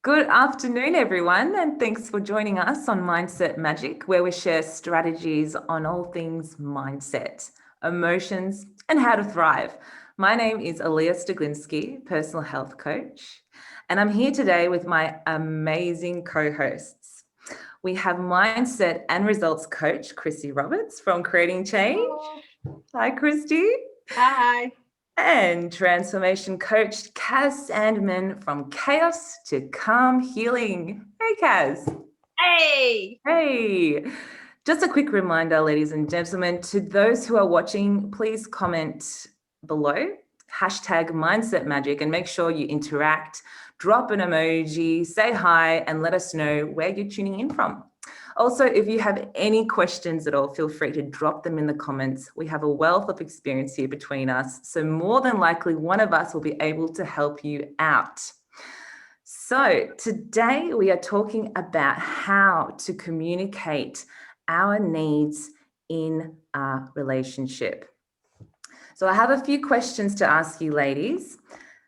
Good afternoon, everyone, and thanks for joining us on Mindset Magic, where we share strategies on all things mindset, emotions, and how to thrive. My name is Aaliyah Stoglinski, personal health coach, and I'm here today with my amazing co-hosts. We have mindset and results coach, Christy Roberts from Creating Change. Hello. Hi, Christy. Hi. And transformation coach Kaz Sandman from Chaos to Calm Healing. Hey, Kaz. Hey. Hey. Just a quick reminder, ladies and gentlemen, to those who are watching, please comment below, hashtag Mindset Magic, and make sure you interact, drop an emoji, say hi, and let us know where you're tuning in from. Also, if you have any questions at all, feel free to drop them in the comments. We have a wealth of experience here between us, so more than likely one of us will be able to help you out. So today we are talking about how to communicate our needs in a relationship. So I have a few questions to ask you, ladies.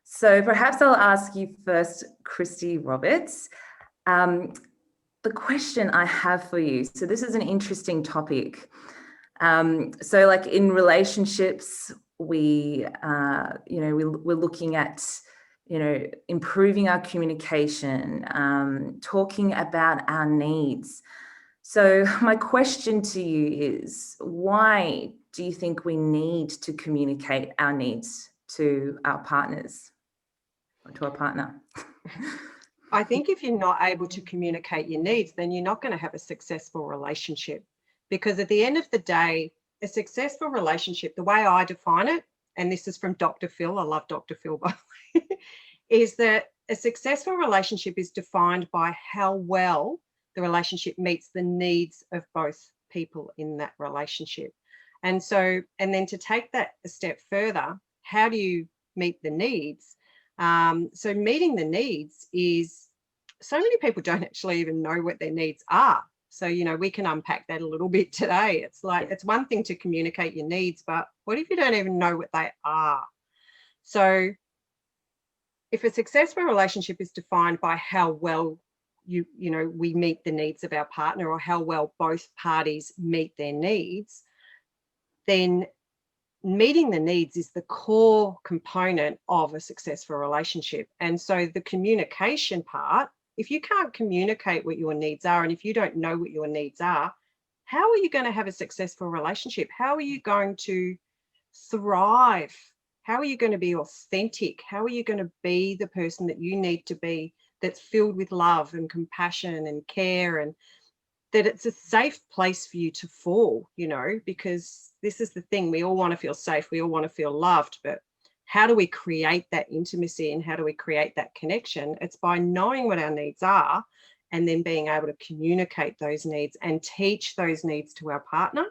So perhaps I'll ask you first, Christy Roberts. The question I have for you, so this is an interesting topic. So like in relationships, we're looking at, improving our communication, talking about our needs. So my question to you is, why do you think we need to communicate our needs to our partners or to our partner? I think if you're not able to communicate your needs, then you're not going to have a successful relationship. Because at the end of the day, a successful relationship, the way I define it, and this is from Dr. Phil, I love Dr. Phil, by the way, is that a successful relationship is defined by how well the relationship meets the needs of both people in that relationship. And then to take that a step further, how do you meet the needs? So meeting the needs is, so many people don't actually even know what their needs are. So, we can unpack that a little bit today. It's like, it's one thing to communicate your needs, but what if you don't even know what they are? So if a successful relationship is defined by how well we meet the needs of our partner, or how well both parties meet their needs, then meeting the needs is the core component of a successful relationship. And so the communication part, if you can't communicate what your needs are, and if you don't know what your needs are, how are you going to have a successful relationship? How are you going to thrive? How are you going to be authentic? How are you going to be the person that you need to be, that's filled with love and compassion and care, and that it's a safe place for you to fall, because this is the thing. We all want to feel safe. We all want to feel loved. But how do we create that intimacy, and how do we create that connection? It's by knowing what our needs are, and then being able to communicate those needs and teach those needs to our partner.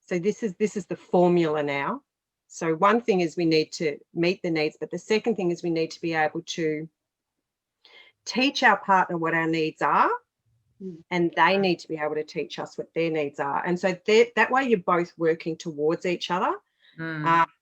So this is the formula now. So one thing is we need to meet the needs, but the second thing is we need to be able to teach our partner what our needs are, and they need to be able to teach us what their needs are. And so that way you're both working towards each other.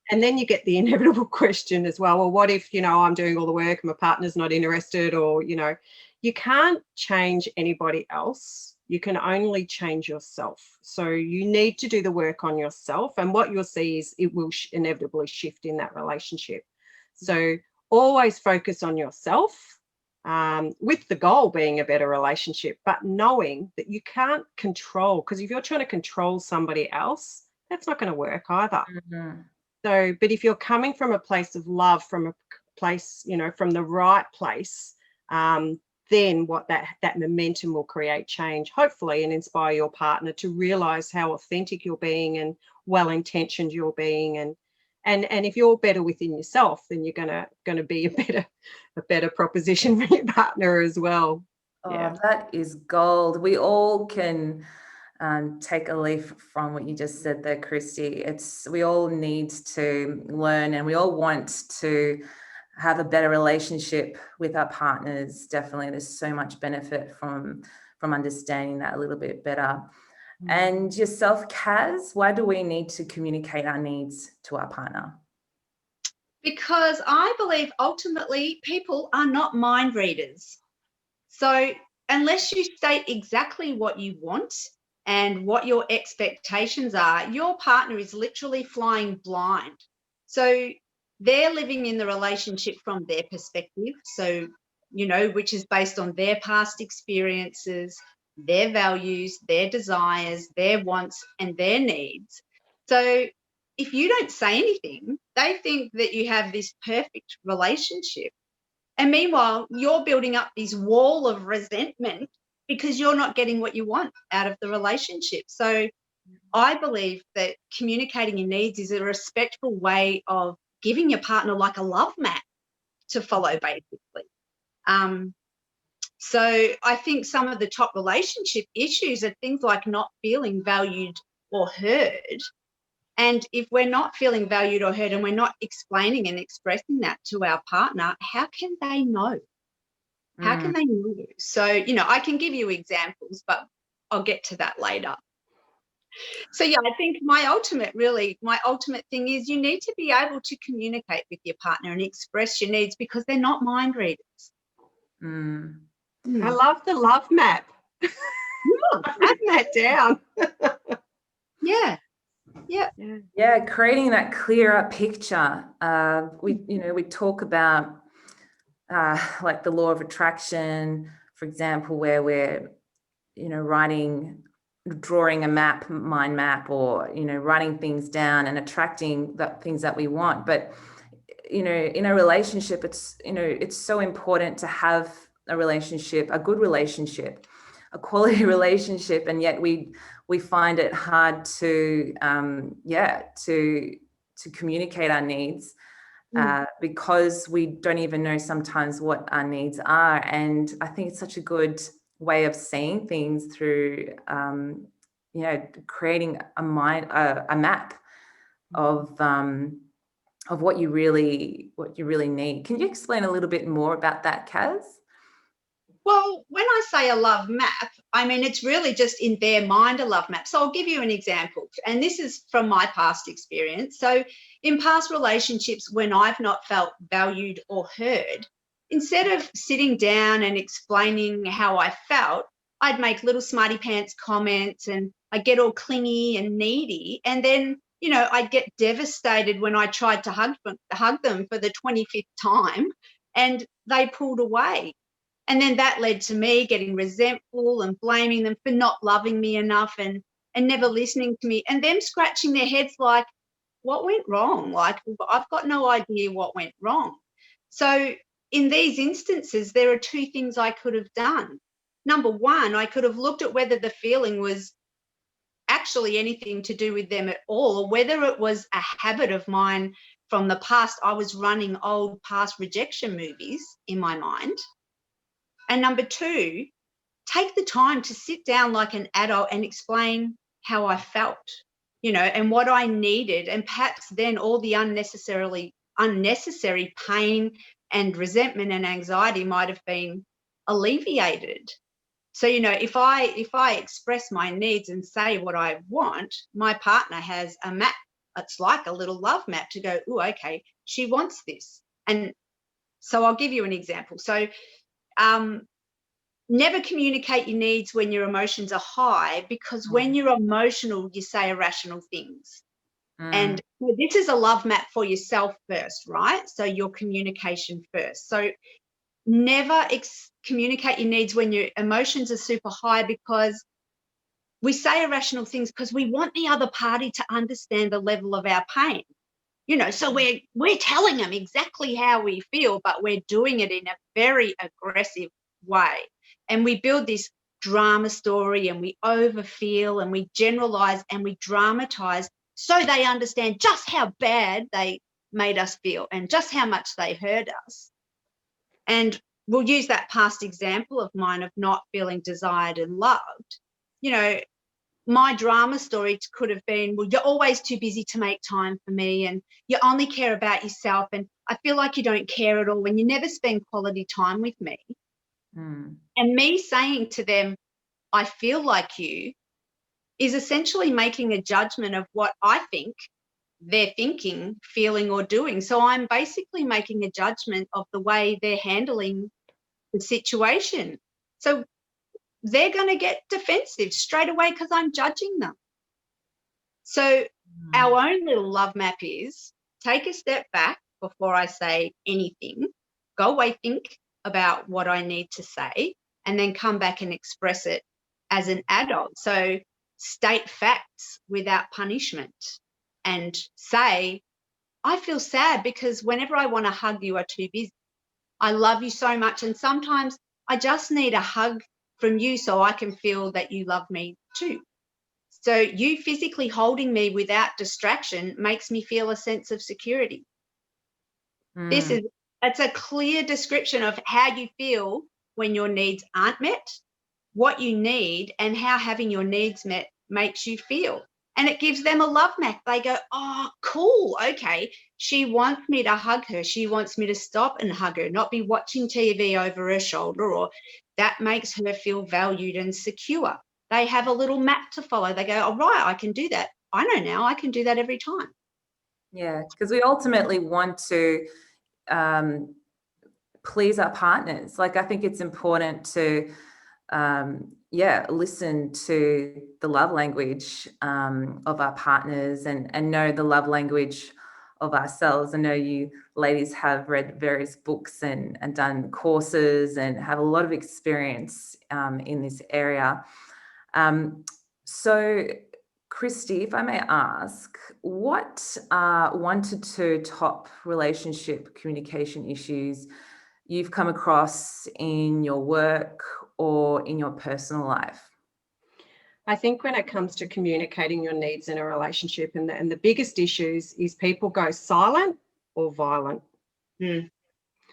And then you get the inevitable question as well what if, I'm doing all the work and my partner's not interested, or, you can't change anybody else. You can only change yourself. So you need to do the work on yourself. And what you'll see is it will inevitably shift in that relationship. So always focus on yourself, with the goal being a better relationship, but knowing that you can't control, because if you're trying to control somebody else, that's not going to work either. So, but if you're coming from a place of love, from a place, from the right place, then what that momentum will create change, hopefully, and inspire your partner to realize how authentic you're being and well-intentioned you're being. And if you're better within yourself, then you're gonna be a better proposition for your partner as well. Oh, yeah. That is gold. We all can take a leaf from what you just said there, Christy. We all need to learn, and we all want to have a better relationship with our partners. Definitely, there's so much benefit from understanding that a little bit better. And yourself, Kaz, why do we need to communicate our needs to our partner? Because I believe ultimately people are not mind readers. So unless you state exactly what you want and what your expectations are, your partner is literally flying blind. So they're living in the relationship from their perspective. So, which is based on their past experiences, their values, their desires, their wants, and their needs. So if you don't say anything, they think that you have this perfect relationship. And meanwhile, you're building up this wall of resentment because you're not getting what you want out of the relationship. So I believe that communicating your needs is a respectful way of giving your partner like a love map to follow, basically. So I think some of the top relationship issues are things like not feeling valued or heard. And if we're not feeling valued or heard and we're not explaining and expressing that to our partner, how can they know? How can they know? So, I can give you examples, but I'll get to that later. So, yeah, I think my ultimate thing is you need to be able to communicate with your partner and express your needs because they're not mind readers. I love the love map. I've written that down. Yeah, creating that clearer picture. We talk about like the law of attraction, for example, where we're, drawing a mind map, or, writing things down and attracting the things that we want. But, in a relationship, it's so important to have a relationship, a good relationship, a quality relationship, and yet we find it hard to communicate our needs because we don't even know sometimes what our needs are. And I think it's such a good way of seeing things through creating a map of what you really need. Can you explain a little bit more about that, Kaz? Well, when I say a love map, I mean, it's really just in their mind a love map. So I'll give you an example. And this is from my past experience. So in past relationships, when I've not felt valued or heard, instead of sitting down and explaining how I felt, I'd make little smarty pants comments and I'd get all clingy and needy. And then, I'd get devastated when I tried to hug them for the 25th time and they pulled away. And then that led to me getting resentful and blaming them for not loving me enough and never listening to me, and them scratching their heads like, what went wrong? Like, I've got no idea what went wrong. So in these instances, there are two things I could have done. Number one, I could have looked at whether the feeling was actually anything to do with them at all, or whether it was a habit of mine from the past. I was running old past rejection movies in my mind. And number two, take the time to sit down like an adult and explain how I felt, and what I needed. And perhaps then all the unnecessary pain and resentment and anxiety might have been alleviated. So, if I express my needs and say what I want, my partner has a map. It's like a little love map to go, oh, okay, she wants this. And so I'll give you an example. So, never communicate your needs when your emotions are high, because when you're emotional, you say irrational things. And this is a love map for yourself first, right? So your communication first. So never communicate your needs when your emotions are super high, because we say irrational things because we want the other party to understand the level of our pain. So we're telling them exactly how we feel, but we're doing it in a very aggressive way. And we build this drama story and we overfeel and we generalize and we dramatize so they understand just how bad they made us feel and just how much they hurt us. And we'll use that past example of mine of not feeling desired and loved. My drama story could have been, well, you're always too busy to make time for me and you only care about yourself and I feel like you don't care at all when you never spend quality time with me. And me saying to them, I feel like you, is essentially making a judgment of what I think they're thinking, feeling, or doing. So I'm basically making a judgment of the way they're handling the situation. So they're going to get defensive straight away because I'm judging them. So our own little love map is take a step back before I say anything, go away, think about what I need to say, and then come back and express it as an adult. So state facts without punishment and say, I feel sad because whenever I want to hug, you are too busy. I love you so much. And sometimes I just need a hug from you so I can feel that you love me too. So you physically holding me without distraction makes me feel a sense of security. It's a clear description of how you feel when your needs aren't met, what you need, and how having your needs met makes you feel. And it gives them a love map. They go, oh, cool. Okay. She wants me to hug her. She wants me to stop and hug her, not be watching TV over her shoulder, or that makes her feel valued and secure. They have a little map to follow. They go, all right, I can do that. I know now I can do that every time. Yeah, because we ultimately want to please our partners. Like, I think it's important to listen to the love language of our partners and know the love language of ourselves. I know you ladies have read various books and done courses and have a lot of experience in this area. So Christy, if I may ask, what are 1 to 2 top relationship communication issues you've come across in your work or in your personal life? I think when it comes to communicating your needs in a relationship, and the biggest issues is people go silent or violent. Yeah.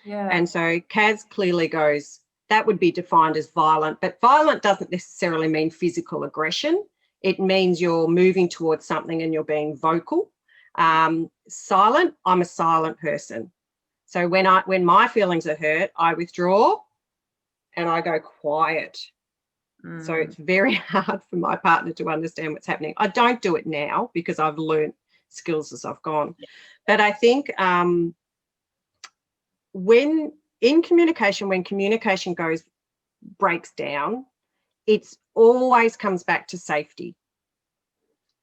And so Kaz clearly goes, that would be defined as violent, but violent doesn't necessarily mean physical aggression. It means you're moving towards something and you're being vocal. Silent, I'm a silent person. So when my feelings are hurt, I withdraw and I go quiet. So it's very hard for my partner to understand what's happening. I don't do it now because I've learned skills as I've gone. But I think when communication breaks down, it's always comes back to safety.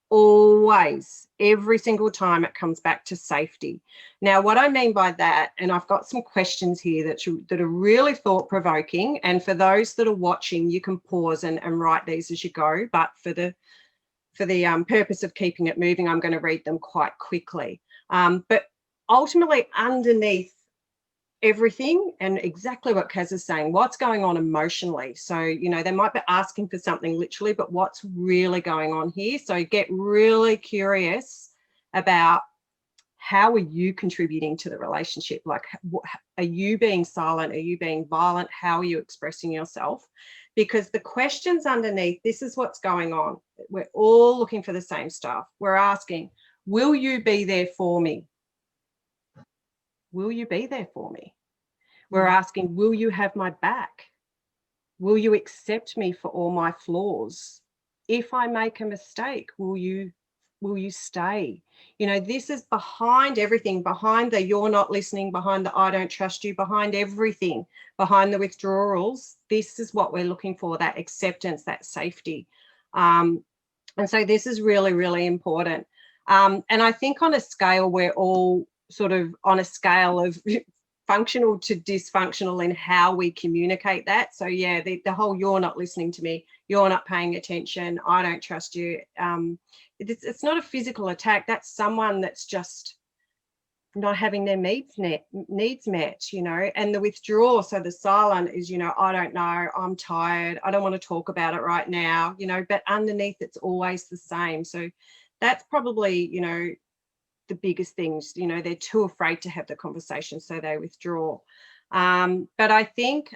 Always, every single time it comes back to safety. Now, what I mean by that, and I've got some questions here that are really thought-provoking, and for those that are watching, you can pause and write these as you go, but for the purpose of keeping it moving, I'm going to read them quite quickly. But ultimately, underneath everything, and exactly what Kaz is saying, what's going on emotionally. So, they might be asking for something literally, but what's really going on here? So get really curious about how are you contributing to the relationship? Like, are you being silent? Are you being violent? How are you expressing yourself? Because the questions underneath, this is what's going on. We're all looking for the same stuff. We're asking, will you be there for me? Will you be there for me? We're asking, will you have my back? Will you accept me for all my flaws? If I make a mistake, will you stay? This is behind everything, behind the you're not listening, behind the I don't trust you, behind everything, behind the withdrawals. This is what we're looking for, that acceptance, that safety. And so this is really, really important. And I think on a scale, we're all sort of on a scale of functional to dysfunctional in how we communicate that. So yeah, the whole you're not listening to me, you're not paying attention, I don't trust you. It's not a physical attack. That's someone that's just not having their needs met, and the withdrawal. So the silent is, I don't know, I'm tired, I don't want to talk about it right now, but underneath it's always the same. So that's probably, the biggest things. They're too afraid to have the conversation, so they withdraw. But I think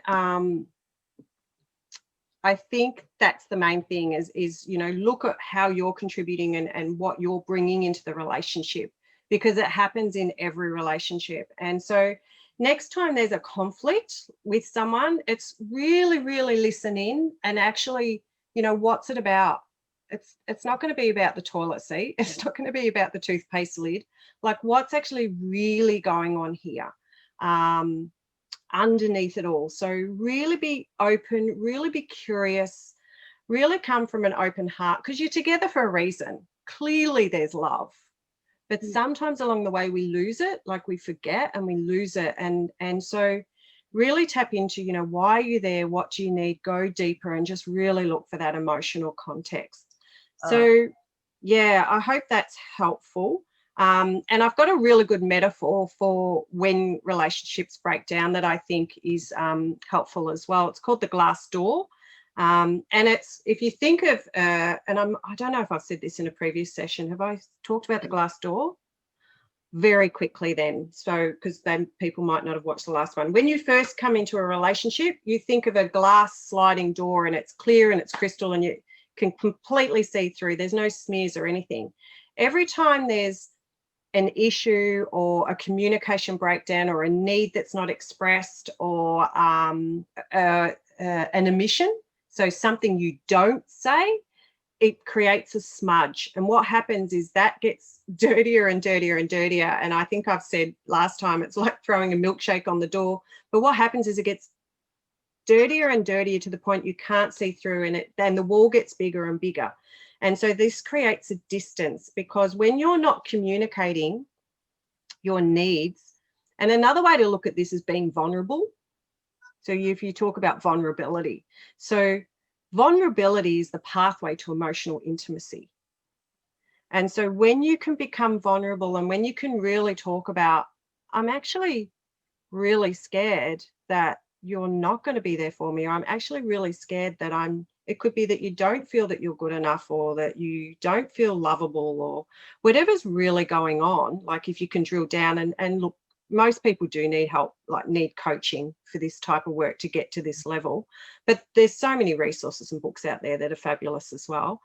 that's the main thing is look at how you're contributing and what you're bringing into the relationship, because it happens in every relationship. And so next time there's a conflict with someone, it's really, really listen in and actually, what's it about? it's not going to be about the toilet seat. It's not going to be about the toothpaste lid. Like, what's actually really going on here underneath it all? So really be open, really be curious, really come from an open heart, because you're together for a reason. Clearly there's love, but sometimes along the way we lose it, like we forget and we lose it. And so really tap into, you know, why are you there? What do you need? Go deeper and just really look for that emotional context. So, yeah, I hope that's helpful. And I've got a really good metaphor for when relationships break down that I think is helpful as well. It's called the glass door. And it's, if you think of, and I don't know if I've said this in a previous session. Have I talked about the glass door? Very quickly then, so because then people might not have watched the last one. When you first come into a relationship, you think of a glass sliding door, and it's clear and it's crystal and you can completely see through. There's no smears or anything. Every time there's an issue or a communication breakdown or a need that's not expressed, or an omission, so something you don't say, it creates a smudge. And what happens is that gets dirtier and dirtier and dirtier. And I think I've said last time, it's like throwing a milkshake on the door. But what happens is it gets dirtier and dirtier to the point you can't see through, and then the wall gets bigger and bigger. And so this creates a distance, because when you're not communicating your needs, and another way to look at this is being vulnerable. So if you talk about vulnerability, so vulnerability is the pathway to emotional intimacy. And so when you can become vulnerable, and when you can really talk about, I'm actually really scared that you're not going to be there for me, or I'm actually really scared that it could be that you don't feel that you're good enough, or that you don't feel lovable, or whatever's really going on. Like, if you can drill down and look, most people do need help, like need coaching for this type of work to get to this level. But there's so many resources and books out there that are fabulous as well.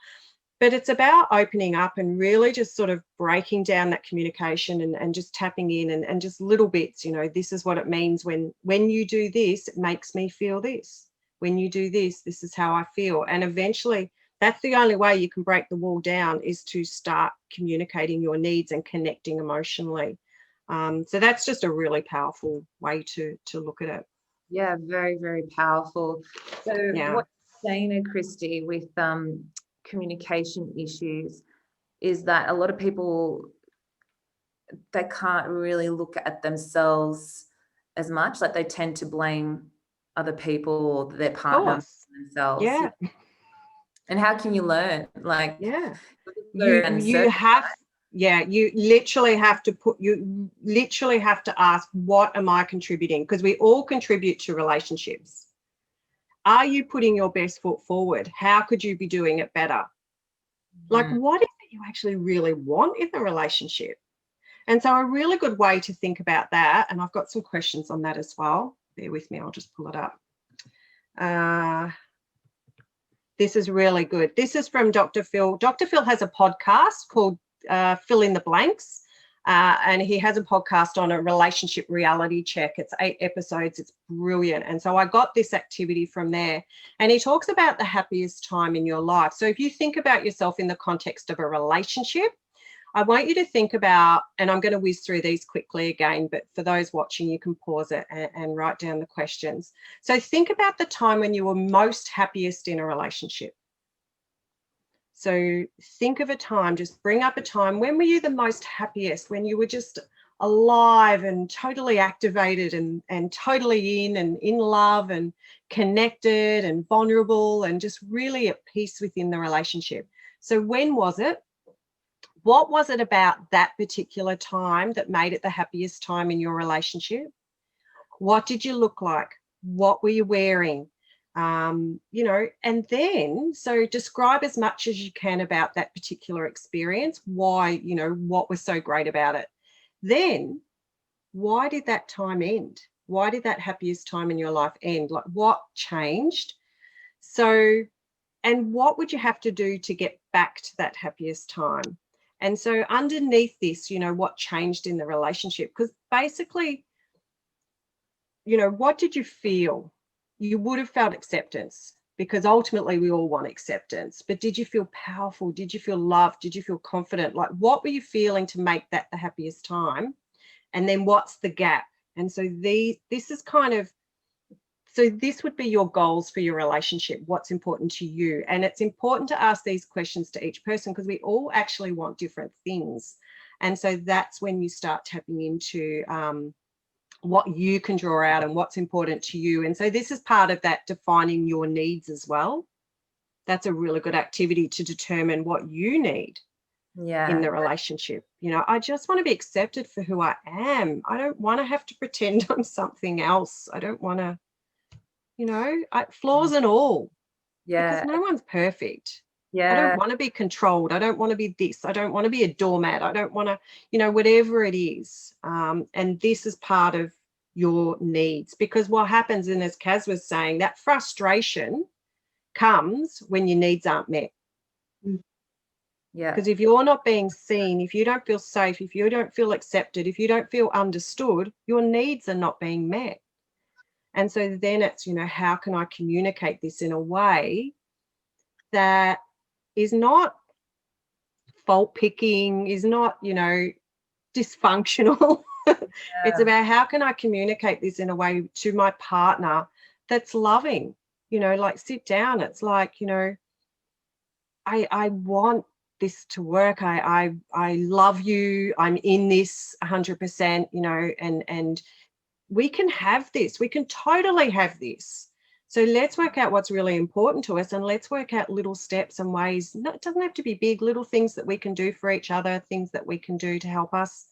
But it's about opening up and really just sort of breaking down that communication and just tapping in and just little bits, you know, this is what it means when you do this, it makes me feel this. When you do this, this is how I feel. And eventually that's the only way you can break the wall down, is to start communicating your needs and connecting emotionally. So that's just a really powerful way to look at it. Yeah, very, very powerful. So Yeah. what you're saying, Christy, with communication issues is that a lot of people, they can't really look at themselves as much. Like, they tend to blame other people or their partner themselves. Yeah. And how can you learn? Like, yeah, you have. Yeah, you literally have to ask, what am I contributing? Because we all contribute to relationships. Are you putting your best foot forward? How could you be doing it better? Like, what is it you actually really want in the relationship? And so a really good way to think about that, and I've got some questions on that as well. Bear with me, I'll just pull it up. This is really good. This is from Dr. Phil. Dr. Phil has a podcast called Fill in the Blanks, and he has a podcast on a relationship reality check. It's 8 episodes. It's brilliant. And so I got this activity from there, and he talks about the happiest time in your life. So if you think about yourself in the context of a relationship, I want you to think about, and I'm going to whiz through these quickly again, but for those watching, you can pause it and write down the questions. So think about the time when you were most happiest in a relationship. So think of a time, just bring up a time. When were you the most happiest? When you were just alive and totally activated and totally in love and connected and vulnerable and just really at peace within the relationship. So when was it? What was it about that particular time that made it the happiest time in your relationship? What did you look like? What were you wearing? You know, and then, so describe as much as you can about that particular experience, why, you know, what was so great about it. Then, why did that time end? Why did that happiest time in your life end? Like, what changed? So, and what would you have to do to get back to that happiest time? And so underneath this, you know, what changed in the relationship? Because basically, you know, what did you feel? You would have felt acceptance, because ultimately we all want acceptance. But did you feel powerful? Did you feel loved? Did you feel confident? Like, what were you feeling to make that the happiest time? And then what's the gap? And so this is kind of, so this would be your goals for your relationship. What's important to you? And it's important to ask these questions to each person, because we all actually want different things. And so that's when you start tapping into what you can draw out and what's important to you. And so this is part of that defining your needs as well. That's a really good activity to determine what you need in the relationship. You know, I just want to be accepted for who I am. I don't want to have to pretend I'm something else. I don't want to, you know, flaws and all. Because no one's perfect. I don't want to be controlled. I don't want to be this. I don't want to be a doormat. I don't want to, you know, whatever it is. And this is part of your needs, because what happens, and as Kaz was saying, that frustration comes when your needs aren't met. Because if you're not being seen, if you don't feel safe, if you don't feel accepted, if you don't feel understood, your needs are not being met. And so then it's, you know, how can I communicate this in a way that is not fault picking, is not, you know, dysfunctional. It's about how can I communicate this in a way to my partner that's loving, you know, like sit down. It's like, you know, I want this to work. I love you. I'm in this 100%, you know, and we can have this. We can totally have this. So let's work out what's really important to us, and let's work out little steps and ways. No, it doesn't have to be big, little things that we can do for each other, things that we can do to help us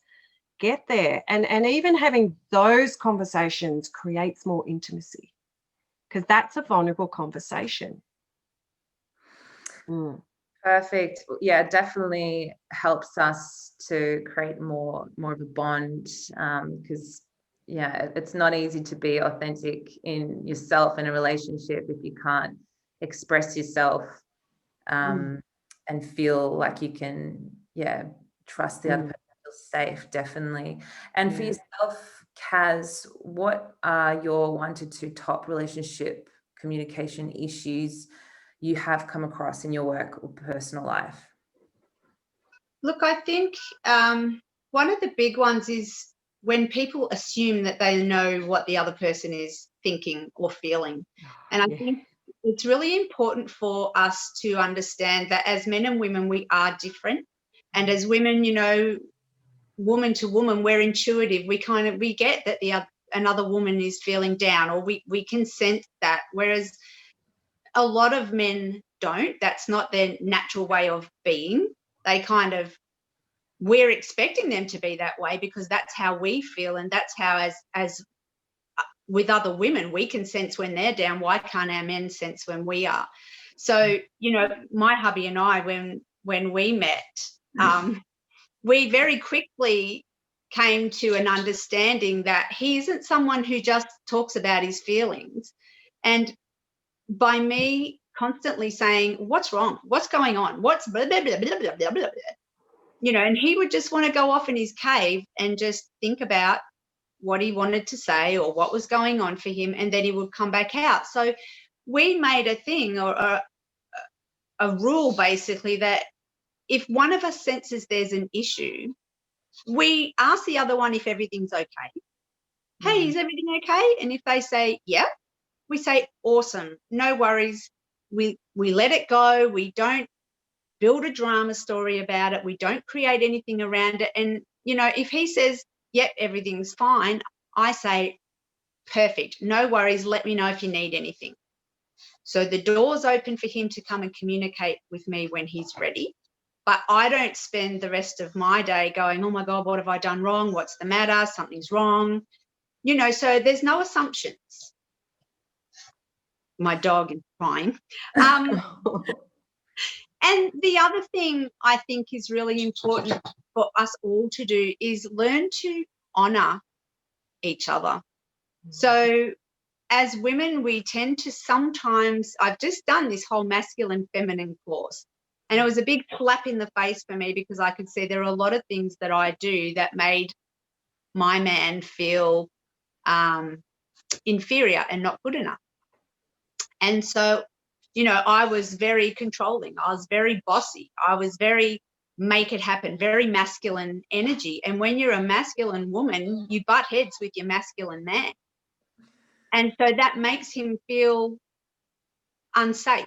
get there. And even having those conversations creates more intimacy, because that's a vulnerable conversation. Perfect. Yeah, it definitely helps us to create more of a bond, because it's not easy to be authentic in yourself in a relationship if you can't express yourself and feel like you can trust the other person, feel safe, definitely. And for yourself, Kaz, what are your 1 to 2 top relationship communication issues you have come across in your work or personal life? Look, I think one of the big ones is when people assume that they know what the other person is thinking or feeling. And I think it's really important for us to understand that as men and women, we are different. And as women, you know, woman to woman, we're intuitive. We get that another woman is feeling down, or we can sense that. Whereas a lot of men don't. That's not their natural way of being. They we're expecting them to be that way because that's how we feel, and that's how as with other women we can sense when they're down. Why can't our men sense when we are? So, you know, my hubby and I, when we met, we very quickly came to an understanding that he isn't someone who just talks about his feelings. And by me constantly saying, what's wrong? What's going on? What's blah, blah, blah, blah, blah, blah, blah. You know, and he would just want to go off in his cave and just think about what he wanted to say or what was going on for him, and then he would come back out. So we made a thing, or a rule basically, that if one of us senses there's an issue, we ask the other one if everything's okay. Hey, is everything okay? And if they say, yeah, we say, awesome, no worries. We let it go. We don't build a drama story about it. We don't create anything around it. And, you know, if he says, yep, everything's fine, I say, perfect, no worries, let me know if you need anything. So the door's open for him to come and communicate with me when he's ready. But I don't spend the rest of my day going, oh my God, what have I done wrong? What's the matter? Something's wrong. You know, so there's no assumptions. My dog is crying. And the other thing I think is really important for us all to do is learn to honour each other. So as women, we tend to sometimes, I've just done this whole masculine feminine course, and it was a big slap in the face for me because I could see there are a lot of things that I do that made my man feel inferior and not good enough. And so I was very controlling. I was very bossy. I was very make it happen, very masculine energy. And when you're a masculine woman, you butt heads with your masculine man. And so that makes him feel unsafe.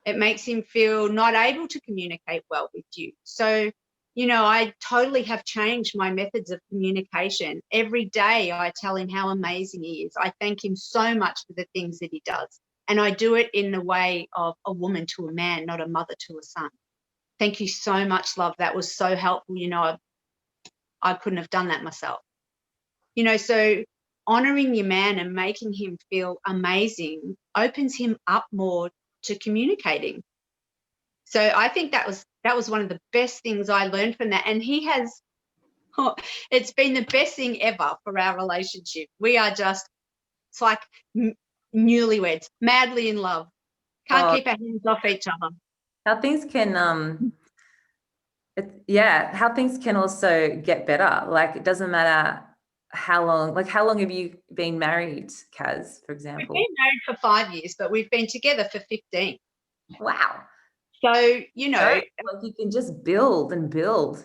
It makes him feel not able to communicate well with you. So, I totally have changed my methods of communication. Every day I tell him how amazing he is. I thank him so much for the things that he does. And I do it in the way of a woman to a man, not a mother to a son. Thank you so much, love. That was so helpful. I couldn't have done that myself. So honoring your man and making him feel amazing opens him up more to communicating. So I think that was one of the best things I learned from that. And he has, it's been the best thing ever for our relationship. We are just, it's like newlyweds, madly in love. Can't keep our hands off each other. How things can, how things can also get better. Like, it doesn't matter how long have you been married, Kaz, for example? We've been married for 5 years, but we've been together for 15. Wow. So, like you can just build and build.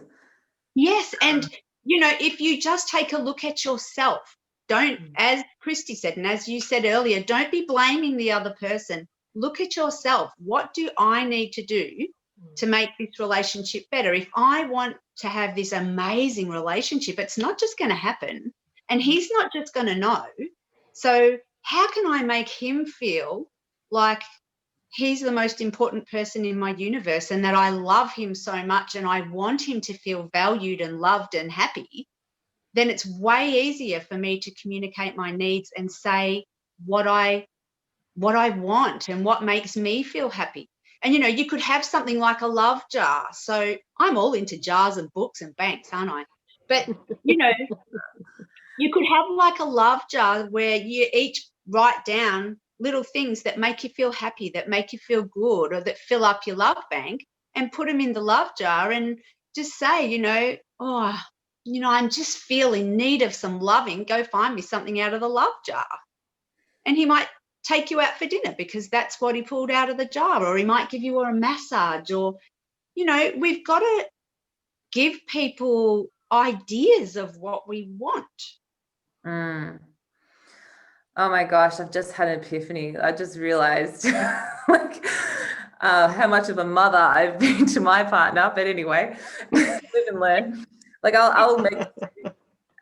Yes. And, if you just take a look at yourself, don't, as Christy said, and as you said earlier, don't be blaming the other person. Look at yourself. What do I need to do to make this relationship better? If I want to have this amazing relationship, it's not just going to happen, and he's not just going to know. So how can I make him feel like he's the most important person in my universe and that I love him so much and I want him to feel valued and loved and happy? Then it's way easier for me to communicate my needs and say what I want and what makes me feel happy. And, you could have something like a love jar. So I'm all into jars and books and banks, aren't I? But, you could have like a love jar where you each write down little things that make you feel happy, that make you feel good, or that fill up your love bank, and put them in the love jar and just say, I'm just feeling need of some loving. Go find me something out of the love jar. And he might take you out for dinner because that's what he pulled out of the jar, or he might give you a massage, or, we've got to give people ideas of what we want. Oh my gosh, I've just had an epiphany. I just realized how much of a mother I've been to my partner. But anyway, live and learn. Like I'll make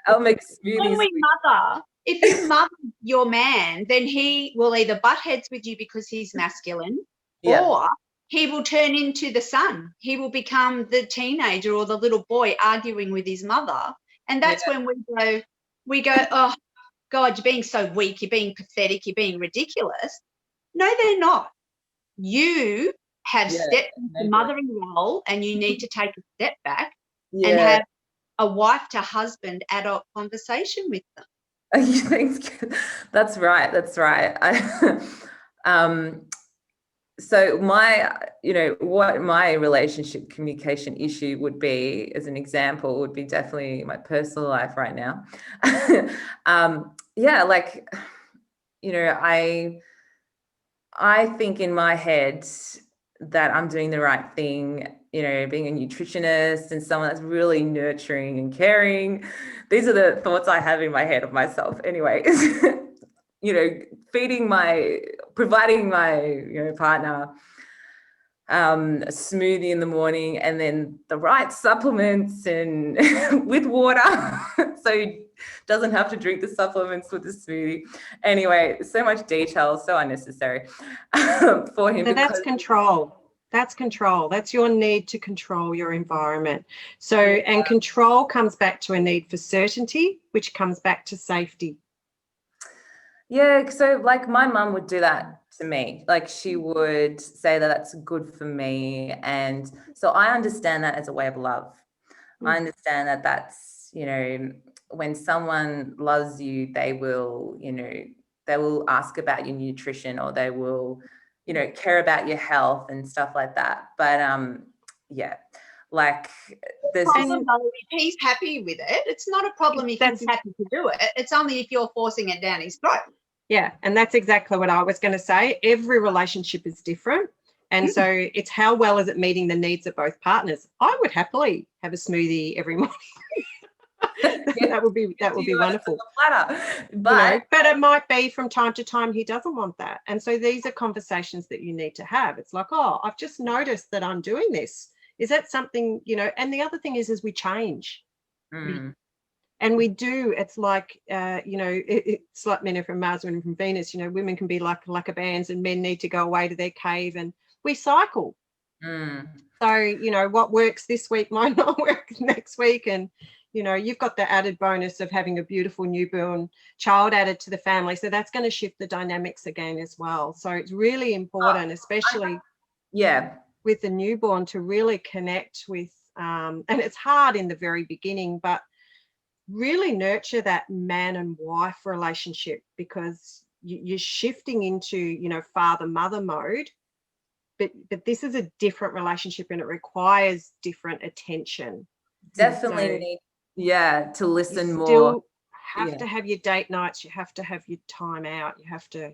smoothies. When we mother, if you mother your man, then he will either butt heads with you because he's masculine, or he will turn into the son. He will become the teenager or the little boy arguing with his mother. And that's when we go, oh, God, you're being so weak. You're being pathetic. You're being ridiculous. No, they're not. You have stepped into the mothering role and you need to take a step back and have a wife to husband adult conversation with them. You think that's right. That's right. So what my relationship communication issue would be, as an example, would be definitely my personal life right now. I think in my head that I'm doing the right thing, being a nutritionist and someone that's really nurturing and caring. These are the thoughts I have in my head of myself anyway. Providing my partner a smoothie in the morning, and then the right supplements and with water so he doesn't have to drink the supplements with the smoothie. Anyway, so much detail, so unnecessary for him. So that's control. That's control. That's your need to control your environment. So, and control comes back to a need for certainty, which comes back to safety. Yeah, so like my mum would do that to me. Like she would say that that's good for me. And so I understand that as a way of love. I understand that that's, when someone loves you, they will ask about your nutrition, or they will, care about your health and stuff like that. But like there's if he's happy with it, it's not a problem if he's happy to do it. It's only if you're forcing it down his throat. Yeah, and that's exactly what I was going to say. Every relationship is different. And so it's how well is it meeting the needs of both partners. I would happily have a smoothie every morning. that would be wonderful. But but it might be from time to time he doesn't want that. And so these are conversations that you need to have. It's like, oh, I've just noticed that I'm doing this. Is that something, and the other thing is we change. And we do. It's like, it's like men are from Mars, women from Venus. Women can be like a bands, and men need to go away to their cave, and we cycle. So, what works this week might not work next week. And, you've got the added bonus of having a beautiful newborn child added to the family. So that's going to shift the dynamics again as well. So it's really important, especially with the newborn, to really connect with, and it's hard in the very beginning, but really nurture that man and wife relationship, because you're shifting into, father-mother mode. But this is a different relationship, and it requires different attention. Definitely need, to listen more. You still have to have your date nights. You have to have your time out. You have to,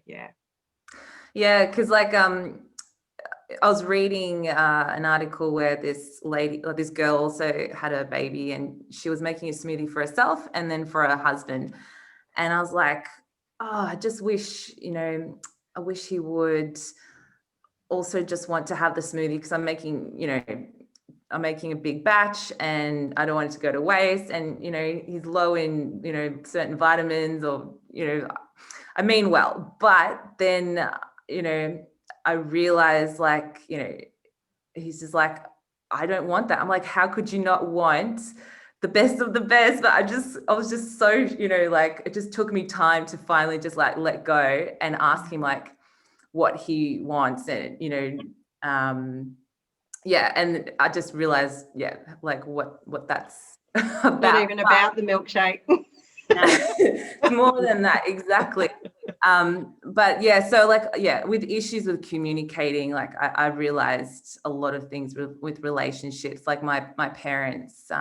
because like I was reading an article where this lady, or this girl, also had a baby, and she was making a smoothie for herself and then for her husband. And I was like, oh, I just wish, I wish he would also just want to have the smoothie, because I'm making a big batch and I don't want it to go to waste. And, he's low in, certain vitamins, or, I mean well. But then, I realized, like, he's just like, I don't want that. I'm like, how could you not want the best of the best? But I was just so, like, it just took me time to finally just like let go and ask him like what he wants. And, and I just realized, like what that's about. Not even about the milkshake. More than that, exactly. But so like, with issues with communicating, like I realized a lot of things with relationships. Like my parents,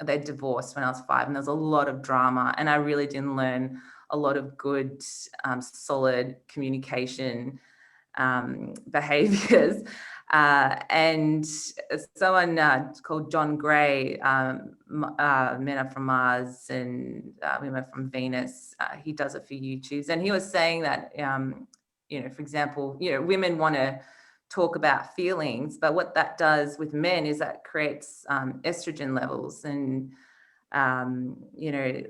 they divorced when I was 5, and there was a lot of drama, and I really didn't learn a lot of good, solid communication behaviors. And someone called John Gray, Men Are From Mars and Women Are From Venus, he does a few YouTubes, and he was saying that, for example, women want to talk about feelings, but what that does with men is that creates estrogen levels, and you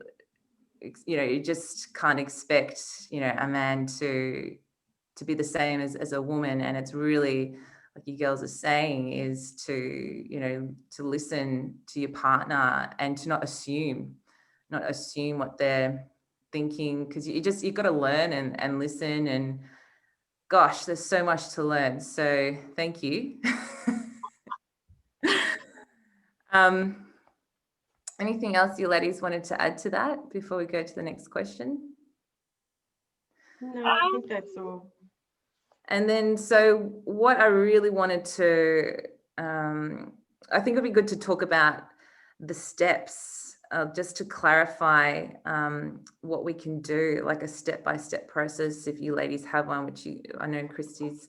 just can't expect a man to be the same as a woman. And it's really, like you girls are saying, is to to listen to your partner and to not assume what they're thinking, because you've got to learn and listen. And gosh, there's so much to learn, so thank you. Anything else you ladies wanted to add to that before we go to the next question? No, I think that's all. And then, so what I really wanted to, I think it'd be good to talk about the steps, just to clarify what we can do, like a step-by-step process, if you ladies have one, which I know Christy's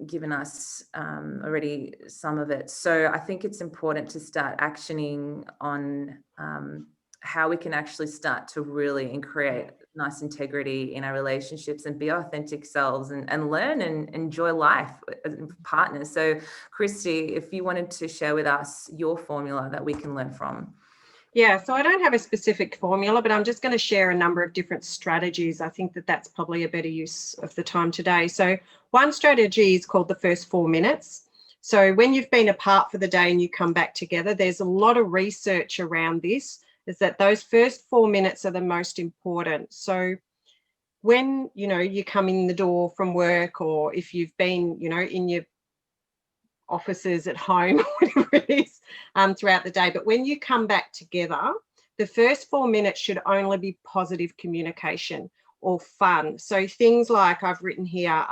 given us already some of it. So I think it's important to start actioning on how we can actually start to really create nice integrity in our relationships and be authentic selves, and learn and enjoy life as partners. So Christy, if you wanted to share with us your formula that we can learn from. Yeah, so I don't have a specific formula, but I'm just going to share a number of different strategies. I think that's probably a better use of the time today. So one strategy is called the first 4 minutes. So when you've been apart for the day and you come back together, there's a lot of research around this, is that those first 4 minutes are the most important. So when, you come in the door from work, or if you've been, in your offices at home, whatever it is, throughout the day, but when you come back together, the first 4 minutes should only be positive communication or fun. So things like I've written here,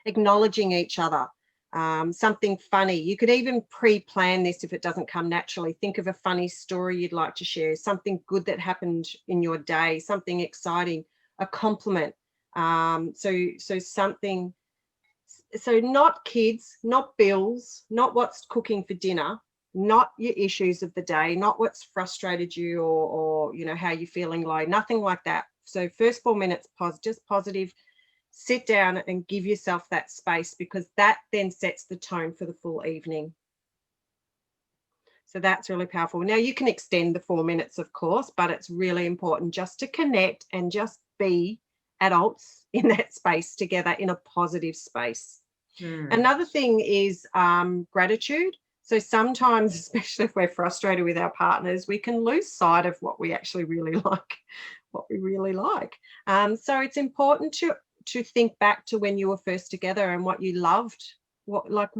acknowledging each other. something funny. You could even pre-plan this if it doesn't come naturally. Think of a funny story you'd like to share, something good that happened in your day, something exciting, a compliment. So something, so not kids, not bills, not what's cooking for dinner, not your issues of the day, not what's frustrated you or you know, how you're feeling low, nothing like that. So first 4 minutes, just positive. Sit down and give yourself that space, because that then sets the tone for the full evening. So that's really powerful. Now you can extend the 4 minutes, of course, but it's really important just to connect and just be adults in that space together in a positive space. Another thing is gratitude. So sometimes, especially if we're frustrated with our partners, we can lose sight of what we actually really like, so it's important to think back to when you were first together and what you loved, what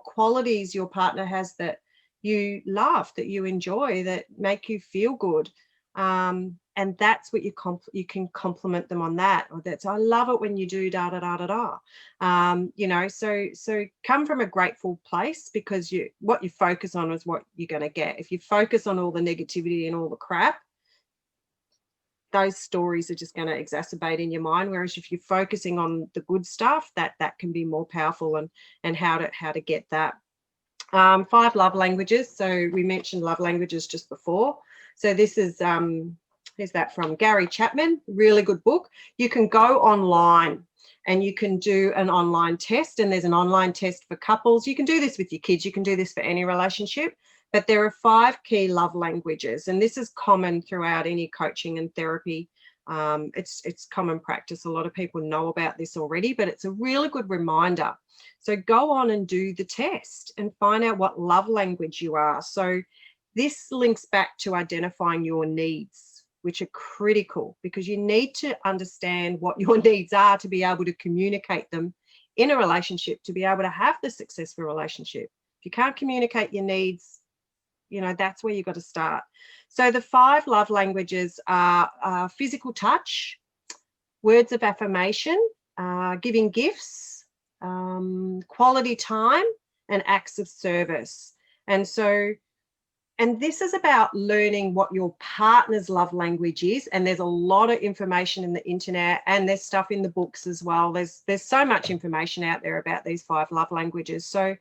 qualities your partner has that you love, that you enjoy, that make you feel good. And that's what you can compliment them on that. Or that's, I love it when you do da da da da da. You know, so come from a grateful place, because what you focus on is what you're going to get. If you focus on all the negativity and all the crap, those stories are just going to exacerbate in your mind. Whereas if you're focusing on the good stuff, that can be more powerful, and how to get that. 5 love languages. So we mentioned love languages just before. So this is here's that from Gary Chapman, really good book. You can go online and you can do an online test, and there's an online test for couples. You can do this with your kids. You can do this for any relationship. But there are 5 key love languages, and this is common throughout any coaching and therapy. It's common practice. A lot of people know about this already, but it's a really good reminder. So go on and do the test and find out what love language you are. So this links back to identifying your needs, which are critical, because you need to understand what your needs are to be able to communicate them in a relationship, to be able to have the successful relationship. If you can't communicate your needs, you know, that's where you've got to start. So the 5 love languages are physical touch, words of affirmation, giving gifts, quality time, and acts of service. And this is about learning what your partner's love language is. And there's a lot of information in the internet, and there's stuff in the books as well. There's so much information out there about these 5 love languages. So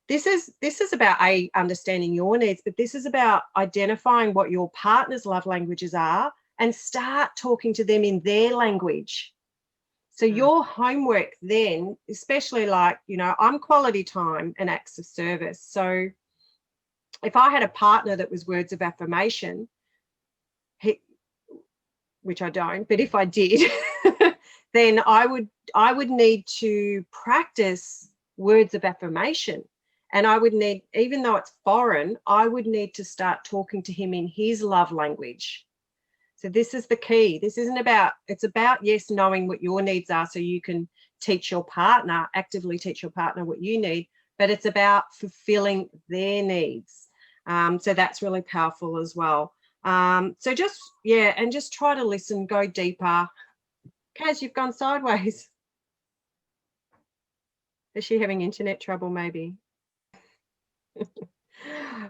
this is about understanding your needs, but this is about identifying what your partner's love languages are and start talking to them in their language. So your homework then, especially like, you know, I'm quality time and acts of service. So if I had a partner that was words of affirmation, which I don't, but if I did, then I would need to practice words of affirmation. And I would need, even though it's foreign, I would need to start talking to him in his love language. So this is the key. This isn't about, it's about, yes, knowing what your needs are so you can actively teach your partner what you need, but it's about fulfilling their needs. So that's really powerful as well. So just try to listen, go deeper. Kaz, you've gone sideways. Is she having internet trouble maybe?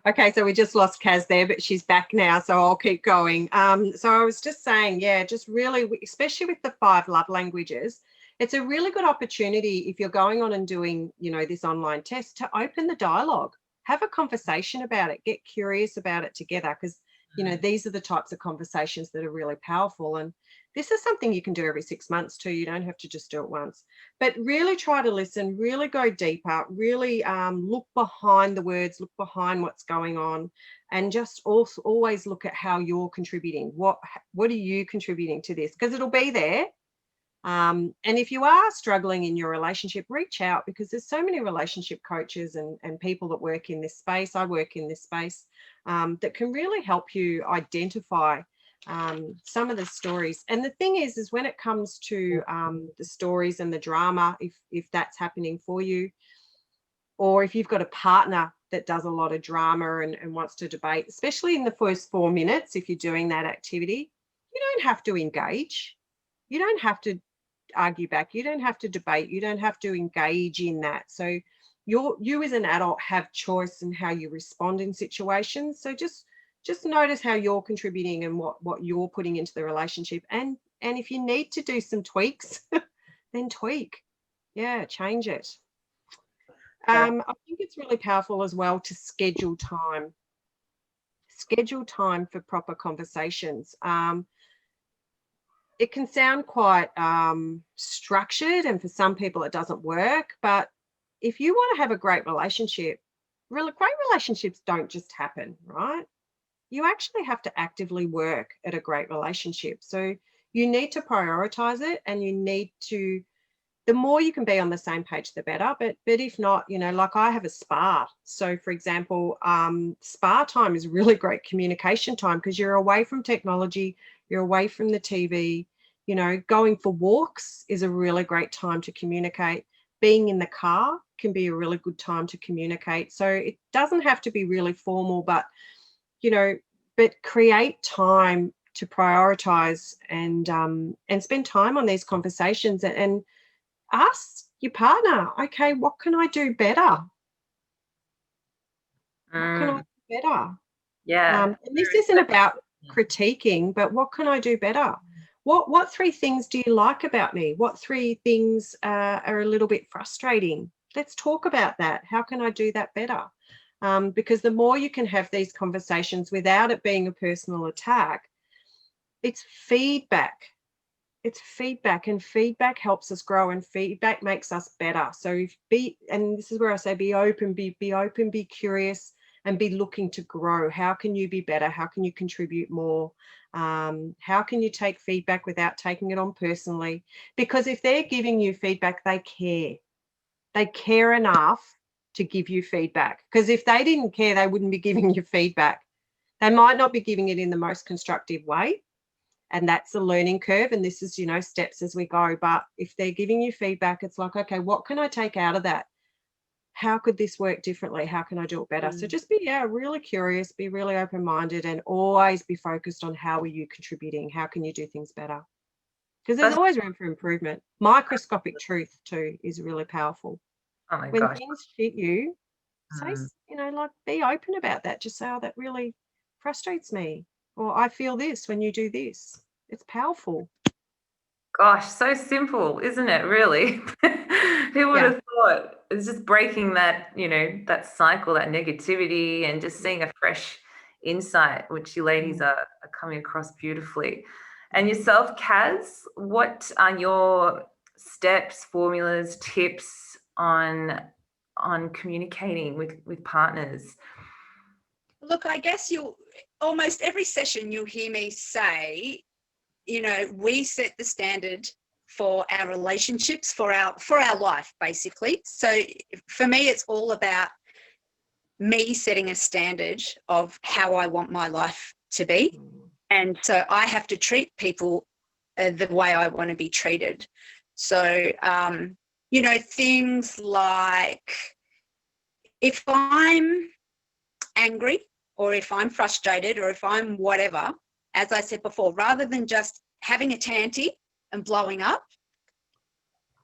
Okay, so we just lost Kaz there, but she's back now, so I'll keep going. So I was just saying, just really, especially with the 5 love languages, it's a really good opportunity if you're going on and doing, you know, this online test, to open the dialogue, have a conversation about it, get curious about it together, because, you know, these are the types of conversations that are really powerful. And this is something you can do every 6 months too. You don't have to just do it once, but really try to listen, really go deeper, really look behind the words, look behind what's going on, and just also always look at how you're contributing. What are you contributing to this? Because it'll be there. And if you are struggling in your relationship, reach out, because there's so many relationship coaches and people that work in this space. I work in this space that can really help you identify some of the stories. And the thing is when it comes to the stories and the drama, if that's happening for you, or if you've got a partner that does a lot of drama and wants to debate, especially in the first 4 minutes, if you're doing that activity, you don't have to engage. You don't have to argue back. You don't have to debate. You don't have to engage in that. So you as an adult have choice in how you respond in situations. So just notice how you're contributing and what you're putting into the relationship. And if you need to do some tweaks, then tweak. Yeah, change it. I think it's really powerful as well to schedule time. Schedule time for proper conversations. It can sound quite structured, and for some people it doesn't work. But if you want to have a great relationship, great relationships don't just happen, right? You actually have to actively work at a great relationship. So you need to prioritize it, and you need to, the more you can be on the same page, the better. But if not, you know, like I have a spa. So for example, spa time is really great communication time because you're away from technology, you're away from the TV. You know, going for walks is a really great time to communicate. Being in the car can be a really good time to communicate. So it doesn't have to be really formal, but, you know, but create time to prioritize and spend time on these conversations and ask your partner, okay, what can I do better? What can I do better? Yeah. And this isn't about critiquing, but what can I do better? What 3 things do you like about me? What 3 things are a little bit frustrating? Let's talk about that. How can I do that better? Because the more you can have these conversations without it being a personal attack, it's feedback. It's feedback, and feedback helps us grow, and feedback makes us better. So and this is where I say be open, be open, be curious, and be looking to grow. How can you be better? How can you contribute more? How can you take feedback without taking it on personally? Because if they're giving you feedback, they care. They care enough to give you feedback. Because if they didn't care, they wouldn't be giving you feedback. They might not be giving it in the most constructive way. And that's a learning curve. And this is, you know, steps as we go. But if they're giving you feedback, it's like, okay, what can I take out of that? How could this work differently? How can I do it better? So just be really curious, be really open-minded, and always be focused on how are you contributing? How can you do things better? Because there's always room for improvement. Microscopic truth too is really powerful. Oh my when gosh. things hit you, say, you know, like be open about that. Just say, oh, that really frustrates me. Or I feel this when you do this. It's powerful. Gosh, so simple, isn't it, really? Who would have thought? It's just breaking that, you know, that cycle, that negativity, and just seeing a fresh insight, which you ladies are coming across beautifully. And yourself, Kaz, what are your steps, formulas, tips on communicating with partners? Look, I guess almost every session you'll hear me say, you know, we set the standard for our relationships, for our life, basically. So for me, it's all about me setting a standard of how I want my life to be. And so I have to treat people the way I want to be treated. So, you know, things like if I'm angry or if I'm frustrated or if I'm whatever, as I said before, rather than just having a tanty and blowing up,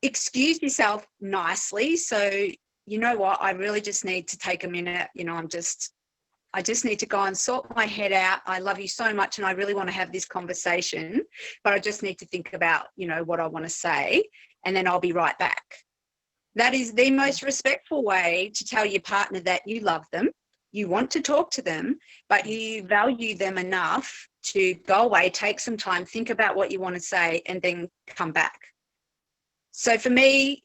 excuse yourself nicely. So, you know what, I really just need to take a minute. You know, I just need to go and sort my head out. I love you so much and I really want to have this conversation, but I just need to think about, you know, what I want to say, and then I'll be right back. That is the most respectful way to tell your partner that you love them, you want to talk to them, but you value them enough to go away, take some time, think about what you want to say, and then come back. So for me,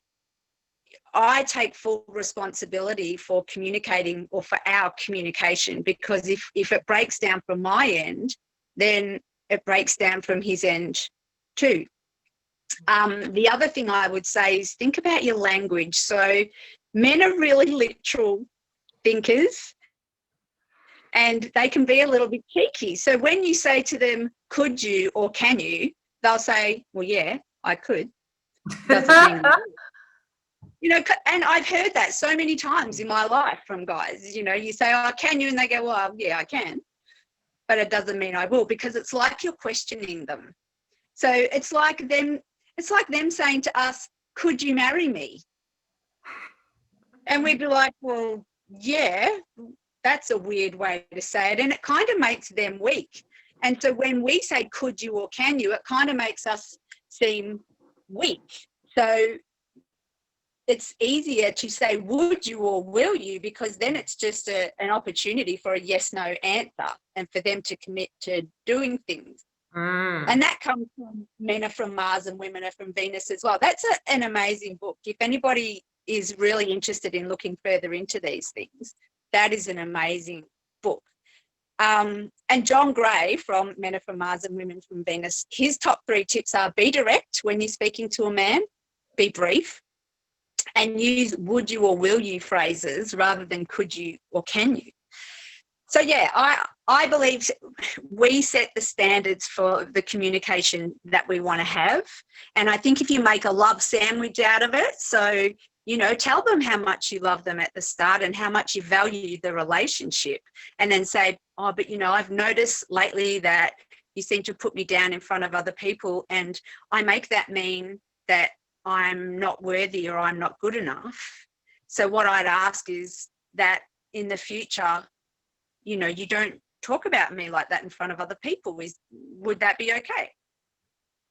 I take full responsibility for communicating, or for our communication, because if it breaks down from my end, then it breaks down from his end too. The other thing I would say is think about your language. So men are really literal thinkers, and they can be a little bit cheeky. So when you say to them, could you or can you, they'll say, well, yeah, I could. Doesn't mean you know, and I've heard that so many times in my life from guys. You know, you say, oh, can you? And they go, well, yeah, I can. But it doesn't mean I will, because it's like you're questioning them. So it's like them, It's like them saying to us, could you marry me? And we'd be like, well, yeah, that's a weird way to say it. And it kind of makes them weak. And so when we say could you or can you, it kind of makes us seem weak. So it's easier to say would you or will you, because then it's just an opportunity for a yes no answer and for them to commit to doing things. And that comes from Men Are From Mars and Women Are From Venus as well. That's an amazing book. If anybody is really interested in looking further into these things, that is an amazing book. And John Gray from Men Are From Mars and Women From Venus, his top 3 tips are: be direct when you're speaking to a man, be brief, and use would you or will you phrases rather than could you or can you. So yeah, I believe we set the standards for the communication that we want to have. And I think if you make a love sandwich out of it, so, you know, tell them how much you love them at the start and how much you value the relationship, and then say, oh, but, you know, I've noticed lately that you seem to put me down in front of other people, and I make that mean that I'm not worthy or I'm not good enough. So what I'd ask is that in the future, you know, you don't talk about me like that in front of other people. Would that be okay?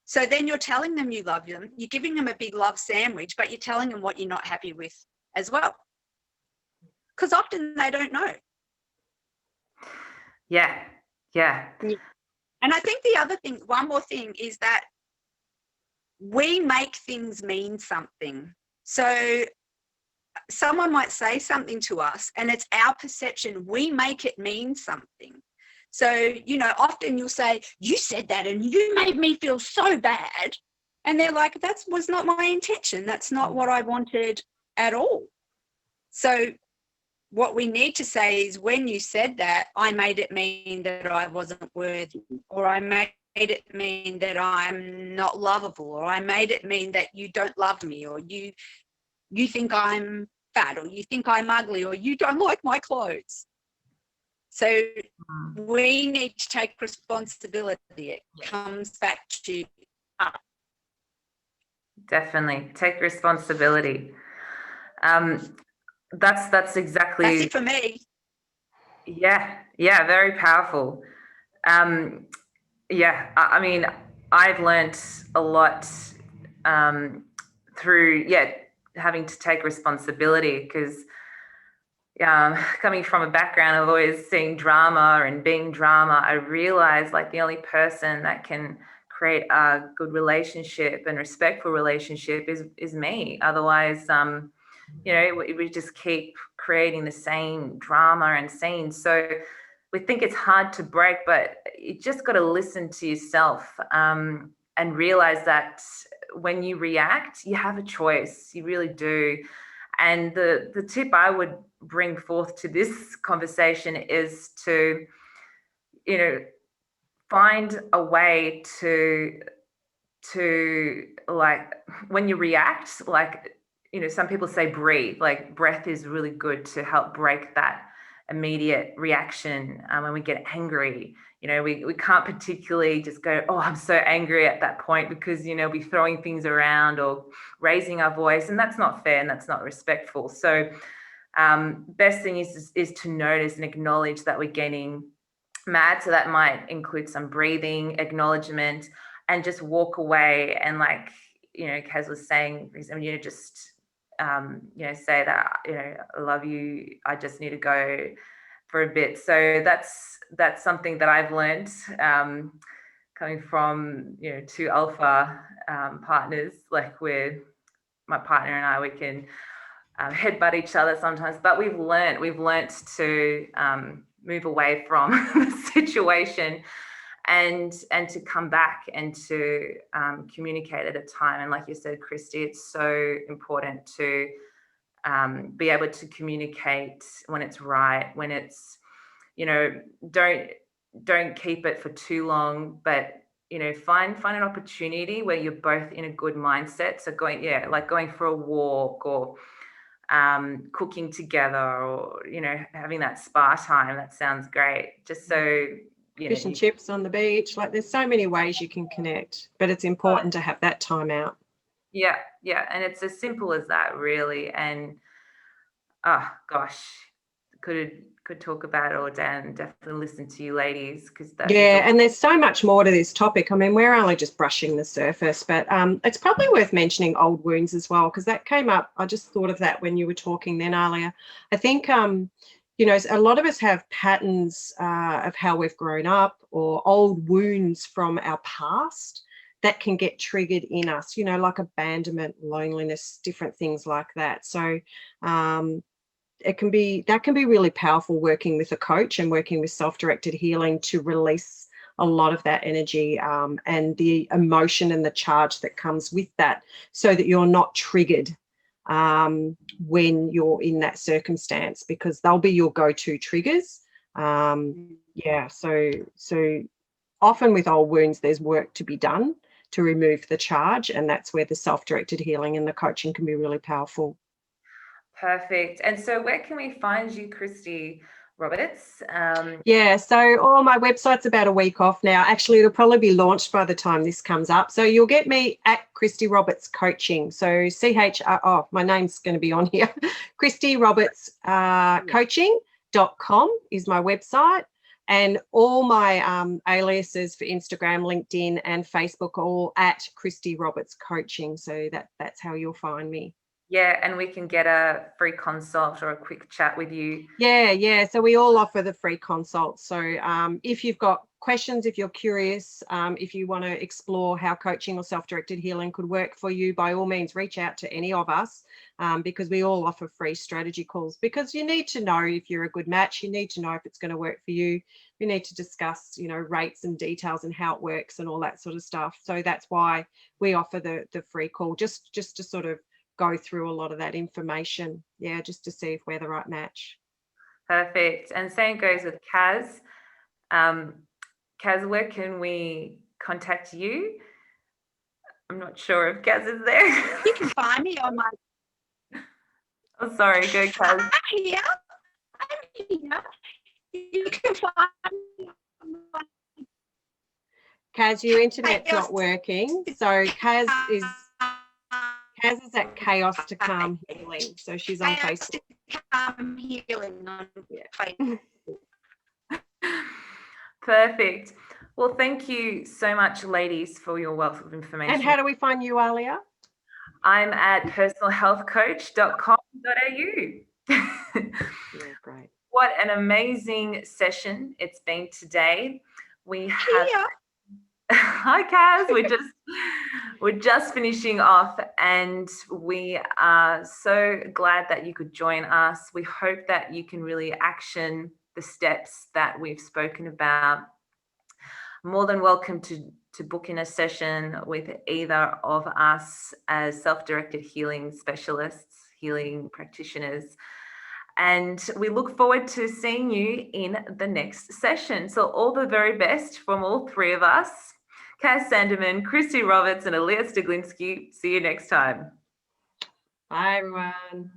So then you're telling them you love them, you're giving them a big love sandwich, but you're telling them what you're not happy with as well. Because often they don't know. Yeah. And I think the other thing, one more thing, is that we make things mean something. So someone might say something to us and it's our perception, we make it mean something. So, you know, often you'll say, you said that and you made me feel so bad. And they're like, that was not my intention. That's not what I wanted at all. So what we need to say is, when you said that, I made it mean that I wasn't worthy, or I made it mean that I'm not lovable, or I made it mean that you don't love me, or you think I'm fat, or you think I'm ugly, or you don't like my clothes. So we need to take responsibility. It comes back to us. Definitely take responsibility. That's exactly. That's it for me. Yeah, very powerful. I mean, I've learnt a lot through having to take responsibility, because coming from a background of always seeing drama and being drama, I realized, like, the only person that can create a good relationship and respectful relationship is me. Otherwise, you know, we just keep creating the same drama and scenes. So we think it's hard to break, but you just got to listen to yourself and realize that when you react, you have a choice. You really do. And the tip I would bring forth to this conversation is to, you know, find a way to like, when you react, like, you know, some people say breathe. Like, breath is really good to help break that immediate reaction. When we get angry, you know, we can't particularly just go, oh, I'm so angry at that point, because, you know, we're throwing things around or raising our voice, and that's not fair and that's not respectful. So best thing is to notice and acknowledge that we're getting mad. So that might include some breathing, acknowledgement, and just walk away. And, like, you know, Kaz was saying, you know, just you know, say that, you know, I love you, I just need to go for a bit. So that's something that I've learned coming from, you know, 2 alpha partners. Like, where my partner and I, we can headbutt each other sometimes, but we've learnt to move away from the situation and to come back and to communicate at a time. And like you said, Christy, it's so important to be able to communicate when it's right, when it's, you know, don't keep it for too long, but, you know, find an opportunity where you're both in a good mindset. So going for a walk, or cooking together, or, you know, having that spa time. That sounds great. Just so fish and chips on the beach. Like there's so many ways you can connect, but it's important to have that time out. Yeah, and it's as simple as that, really. And oh gosh, could talk about it all day, and definitely listen to you ladies, because and there's so much more to this topic. I mean, we're only just brushing the surface, but it's probably worth mentioning old wounds as well, because that came up. I just thought of that when you were talking then, Alia. I think you know, a lot of us have patterns of how we've grown up, or old wounds from our past that can get triggered in us, you know, like abandonment, loneliness, different things like that. So that can be really powerful, working with a coach and working with self-directed healing to release a lot of that energy and the emotion and the charge that comes with that, so that you're not triggered when you're in that circumstance, because they'll be your go-to triggers. So often with old wounds, there's work to be done to remove the charge, and that's where the self-directed healing and the coaching can be really powerful. Perfect. And so where can we find you, Christy Roberts? So all my website's about a week off now. Actually, it'll probably be launched by the time this comes up. So you'll get me at Christy Roberts Coaching. So my name's going to be on here. Christy Roberts coaching.com is my website. And all my aliases for Instagram, LinkedIn and Facebook are all at Christy Roberts Coaching. So that's how you'll find me. Yeah, and we can get a free consult or a quick chat with you. Yeah. So we all offer the free consult. So if you've got questions, if you're curious, if you want to explore how coaching or self-directed healing could work for you, by all means, reach out to any of us because we all offer free strategy calls, because you need to know if you're a good match. You need to know if it's going to work for you. We need to discuss, you know, rates and details and how it works and all that sort of stuff. So that's why we offer the free call, just to sort of go through a lot of that information, just to see if we're the right match. Perfect. And same goes with Kaz. Kaz, where can we contact you? I'm not sure if Kaz is there. You can find me on my... Oh, sorry, go Kaz. I'm here. You can find me on my... Kaz, your internet's not working. So Kaz is at Chaos to Calm Healing. So she's on Chaos Facebook. to Calm Healing on Facebook. Perfect. Well, thank you so much, ladies, for your wealth of information. And how do we find you, Alia? I'm at personalhealthcoach.com.au. Great. What an amazing session it's been today. We have... Hi, Kaz. We're just finishing off, and we are so glad that you could join us. We hope that you can really action the steps that we've spoken about. More than welcome to book in a session with either of us as self-directed healing specialists, healing practitioners. And we look forward to seeing you in the next session. So all the very best from all three of us. Kaz Sanderman, Christy Roberts and Alia Stiglinski. See you next time. Bye, everyone.